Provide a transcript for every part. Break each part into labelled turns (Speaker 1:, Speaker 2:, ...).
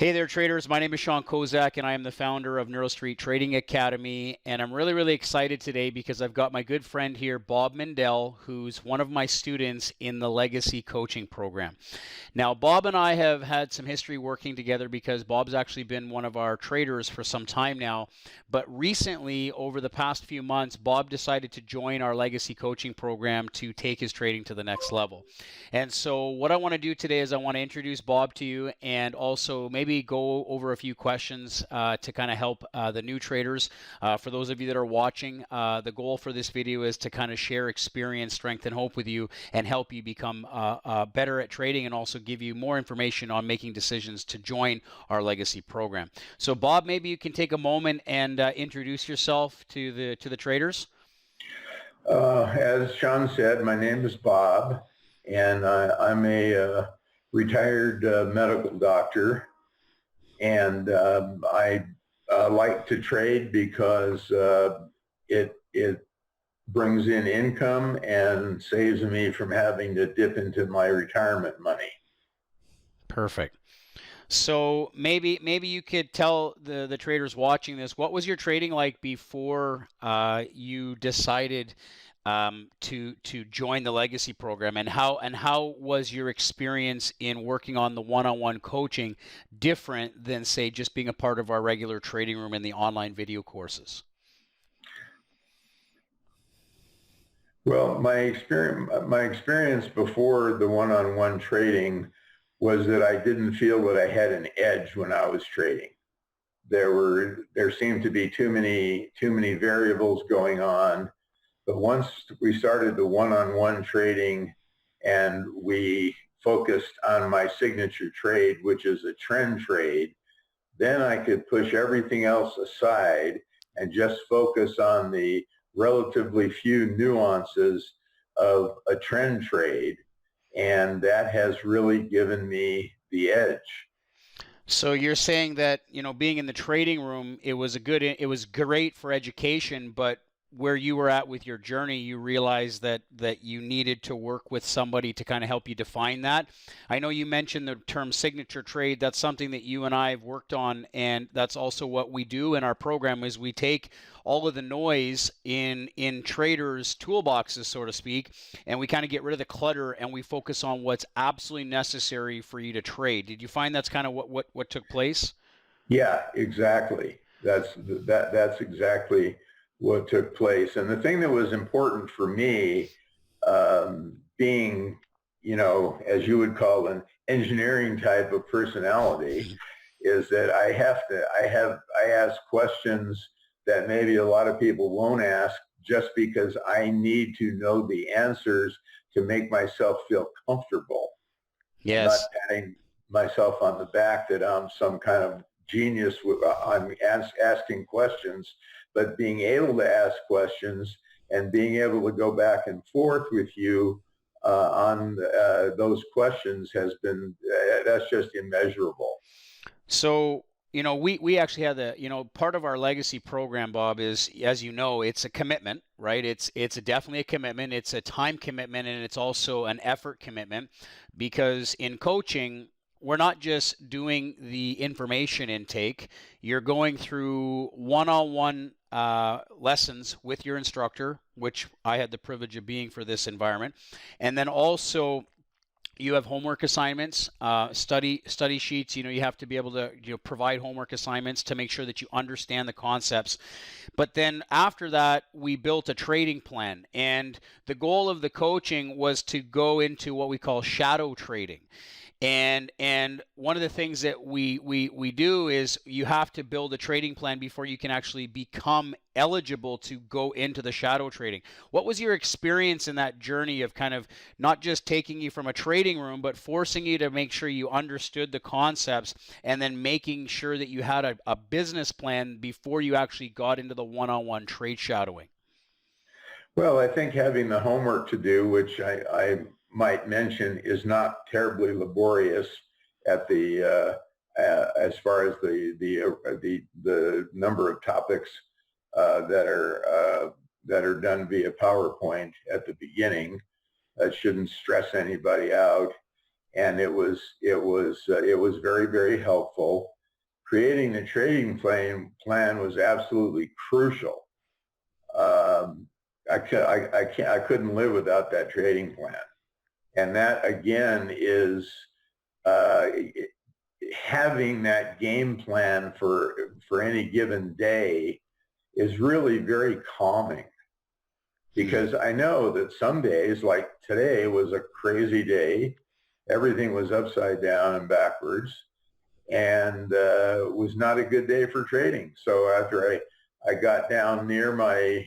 Speaker 1: Hey there, traders. My name is Sean Kozak, and I am the founder of NeuroStreet Trading Academy. And I'm really excited today because I've got my good friend here, Bob Mindell, who's one of my students in the Legacy Coaching Program. Now, Bob and I have had some history working together because Bob's actually been one of our traders for some time now. But recently, over the past few months, Bob decided to join our Legacy Coaching Program to take his trading to the next level. And so what I want to do today is I want to introduce Bob to you and also maybe go over a few questions to kind of help the new traders. For those of you that are watching, the goal for this video is to kind of share experience, strength, and hope with you and help you become better at trading and also give you more information on making decisions to join our Legacy program. So Bob, maybe you can take a moment and introduce yourself to the traders.
Speaker 2: As Sean said, my name is Bob, and I'm a retired medical doctor, and I like to trade because it brings in income and saves me from having to dip into my retirement money.
Speaker 1: Perfect. So maybe you could tell the traders watching this, what was your trading like before you decided to join the Legacy program, and how was your experience in working on the one-on-one coaching different than, say, just being a part of our regular trading room and the online video courses?
Speaker 2: Well, my experience before the one-on-one trading was that I didn't feel that I had an edge when I was trading. There seemed to be too many variables going on. But once we started the one-on-one trading and we focused on my signature trade, which is a trend trade, then I could push everything else aside and just focus on the relatively few nuances of a trend trade. And that has really given me the edge.
Speaker 1: So you're saying that, being in the trading room, it was great for education, but where you were at with your journey, you realized that you needed to work with somebody to kind of help you define that. I know you mentioned the term signature trade. That's something that you and I have worked on, and that's also what we do in our program is we take all of the noise in traders' toolboxes, so to speak, and we kind of get rid of the clutter and we focus on what's absolutely necessary for you to trade. Did you find that's kind of what took place?
Speaker 2: Yeah, exactly. That's exactly what took place. And the thing that was important for me, being, as you would call an engineering type of personality, is that I ask questions that maybe a lot of people won't ask just because I need to know the answers to make myself feel comfortable.
Speaker 1: Yes.
Speaker 2: I'm not patting myself on the back that I'm some kind of genius on asking questions, but being able to ask questions and being able to go back and forth with you on those questions has been, that's just immeasurable.
Speaker 1: So, we actually have part of our Legacy program, Bob, is, as you know, it's a commitment, right? It's definitely a commitment. It's a time commitment, and it's also an effort commitment, because in coaching, we're not just doing the information intake. You're going through one-on-one lessons with your instructor, which I had the privilege of being for this environment. And then also you have homework assignments, study sheets. You have to be able to provide homework assignments to make sure that you understand the concepts. But then after that, we built a trading plan, and the goal of the coaching was to go into what we call shadow trading. And one of the things that we do is you have to build a trading plan before you can actually become eligible to go into the shadow trading. What was your experience in that journey of kind of not just taking you from a trading room, but forcing you to make sure you understood the concepts and then making sure that you had a business plan before you actually got into the one-on-one trade shadowing?
Speaker 2: Well, I think having the homework to do, which I might mention is not terribly laborious at the as far as the number of topics that are done via PowerPoint at the beginning. That shouldn't stress anybody out, and it was very, very helpful. creating the trading plan was absolutely crucial. I couldn't live without that trading plan. And that again is having that game plan for any given day is really very calming, because I know that some days, like today was a crazy day. Everything was upside down and backwards, and was not a good day for trading. So after I got down near my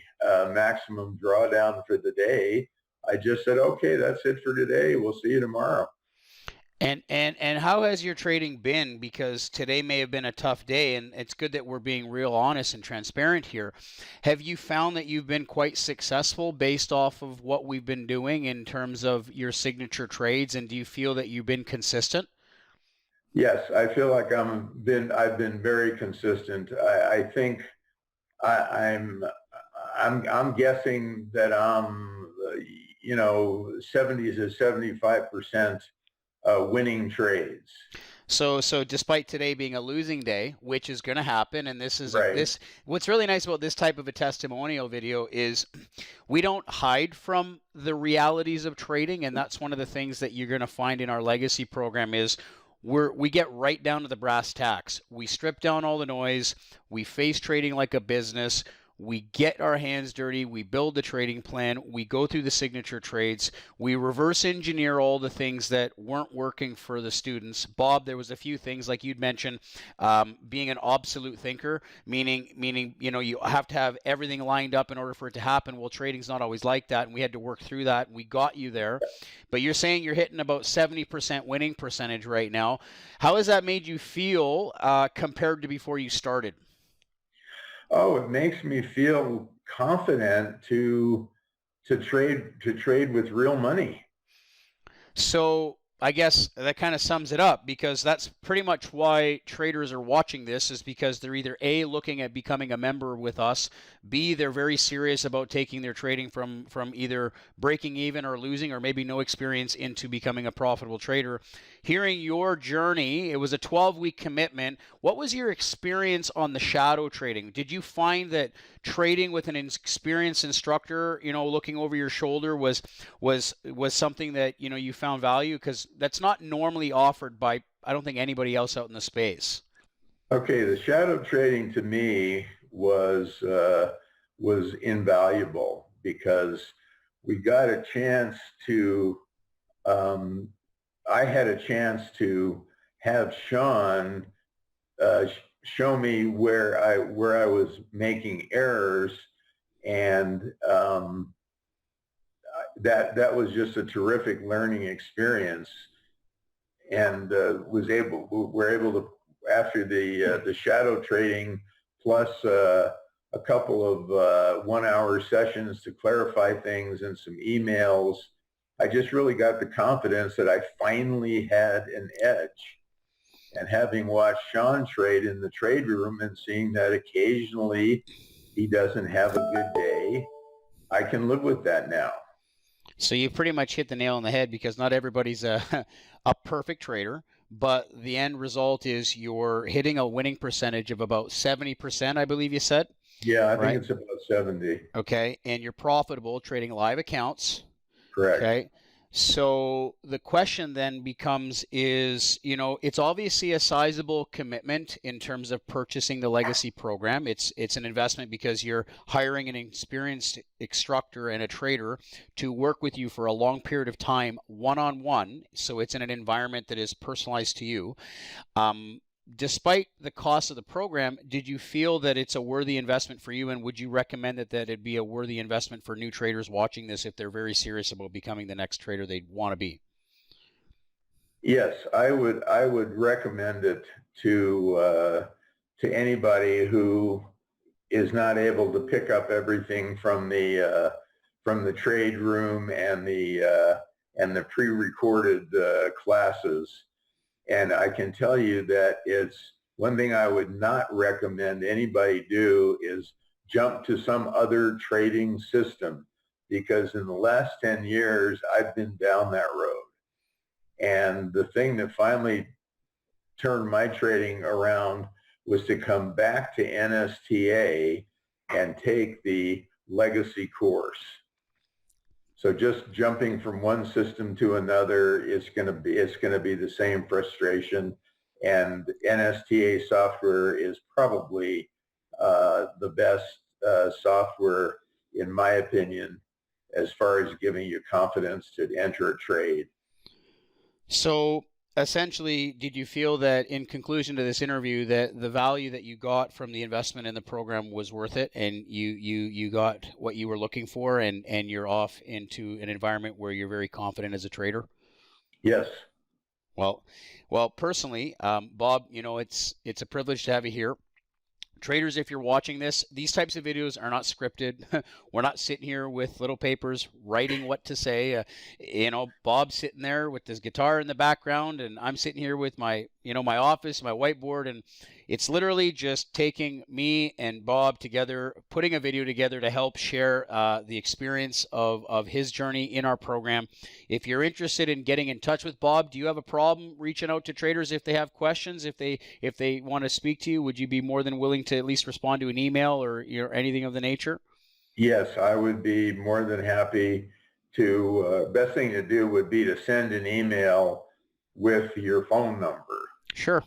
Speaker 2: maximum drawdown for the day, I just said, okay, that's it for today. We'll see you tomorrow.
Speaker 1: And how has your trading been? Because today may have been a tough day, and it's good that we're being real honest and transparent here. Have you found that you've been quite successful based off of what we've been doing in terms of your signature trades, and do you feel that you've been consistent?
Speaker 2: Yes, I feel like I've been very consistent. I think I'm guessing that I'm 70 to 75% winning trades.
Speaker 1: So despite today being a losing day, which is going to happen, and
Speaker 2: Right.
Speaker 1: what's really nice about this type of a testimonial video is we don't hide from the realities of trading, and that's one of the things that you're going to find in our legacy program is we get right down to the brass tacks. We strip down all the noise. We face trading like a business. We get our hands dirty. We build the trading plan. We go through the signature trades. We reverse engineer all the things that weren't working for the students. Bob, there was a few things like you'd mentioned, being an absolute thinker, meaning you have to have everything lined up in order for it to happen. Well, trading's not always like that, and we had to work through that. And we got you there, but you're saying you're hitting about 70% winning percentage right now. How has that made you feel compared to before you started?
Speaker 2: Oh, it makes me feel confident to trade with real money.
Speaker 1: So I guess that kind of sums it up, because that's pretty much why traders are watching this, is because they're either A, looking at becoming a member with us, B, they're very serious about taking their trading from either breaking even or losing or maybe no experience into becoming a profitable trader. Hearing your journey, it was a 12-week commitment. What was your experience on the shadow trading? Did you find that trading with an experienced instructor, looking over your shoulder was something that you found value? Because that's not normally offered by, I don't think, anybody else out in the space.
Speaker 2: Okay, the shadow trading to me was invaluable, because we got a chance to I had a chance to have Sean show me where I was making errors, and that was just a terrific learning experience. And we're able to, after the shadow trading plus a couple of 1-hour sessions to clarify things and some emails, I just really got the confidence that I finally had an edge. And having watched Sean trade in the trade room and seeing that occasionally he doesn't have a good day, I can live with that now.
Speaker 1: So you pretty much hit the nail on the head, because not everybody's a a perfect trader, but the end result is you're hitting a winning percentage of about 70%, I believe you said,
Speaker 2: Yeah, I think
Speaker 1: right?
Speaker 2: it's about 70.
Speaker 1: Okay, and you're profitable trading live accounts.
Speaker 2: Correct.
Speaker 1: Okay. So the question then becomes is, it's obviously a sizable commitment in terms of purchasing the legacy program. It's an investment because you're hiring an experienced instructor and a trader to work with you for a long period of time, one-on-one. So it's in an environment that is personalized to you. Despite the cost of the program, did you feel that it's a worthy investment for you? And would you recommend that it'd be a worthy investment for new traders watching this if they're very serious about becoming the next trader they want to be?
Speaker 2: Yes, I would recommend it to anybody who is not able to pick up everything from the trade room and the pre-recorded classes. And I can tell you that it's one thing I would not recommend anybody do is jump to some other trading system, because in the last 10 years, I've been down that road. And the thing that finally turned my trading around was to come back to NSTA and take the legacy course. So just jumping from one system to another is going to be the same frustration. And NSTA software is probably the best software, in my opinion, as far as giving you confidence to enter a trade.
Speaker 1: So essentially, did you feel that in conclusion to this interview that the value that you got from the investment in the program was worth it, and you got what you were looking for, and you're off into an environment where you're very confident as a trader?
Speaker 2: Yes.
Speaker 1: Well, personally, Bob, it's a privilege to have you here. Traders, if you're watching this, these types of videos are not scripted. We're not sitting here with little papers writing what to say. Bob's sitting there with his guitar in the background, and I'm sitting here with my office, my whiteboard, and it's literally just taking me and Bob together, putting a video together to help share the experience of his journey in our program. If you're interested in getting in touch with Bob, do you have a problem reaching out to traders if they have questions? If they want to speak to you, would you be more than willing to at least respond to an email or anything of the nature?
Speaker 2: Yes, I would be more than happy to. Best thing to do would be to send an email with your phone number.
Speaker 1: Sure.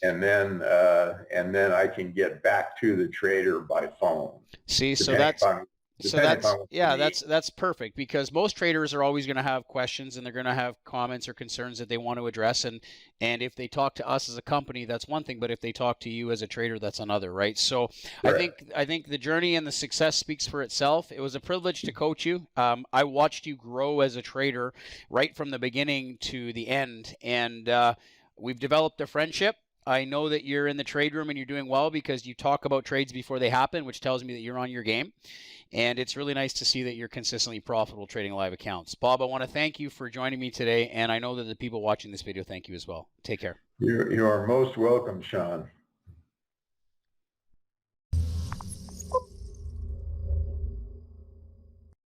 Speaker 2: And then I can get back to the trader by phone.
Speaker 1: See, that's perfect, because most traders are always going to have questions, and they're going to have comments or concerns that they want to address, and if they talk to us as a company, that's one thing, but if they talk to you as a trader, that's another, right? So correct. I think the journey and the success speaks for itself. It was a privilege to coach you. I watched you grow as a trader right from the beginning to the end, and we've developed a friendship. I know that you're in the trade room and you're doing well because you talk about trades before they happen, which tells me that you're on your game. And it's really nice to see that you're consistently profitable trading live accounts. Bob, I want to thank you for joining me today. And I know that the people watching this video thank you as well. Take care.
Speaker 2: You are most welcome, Sean.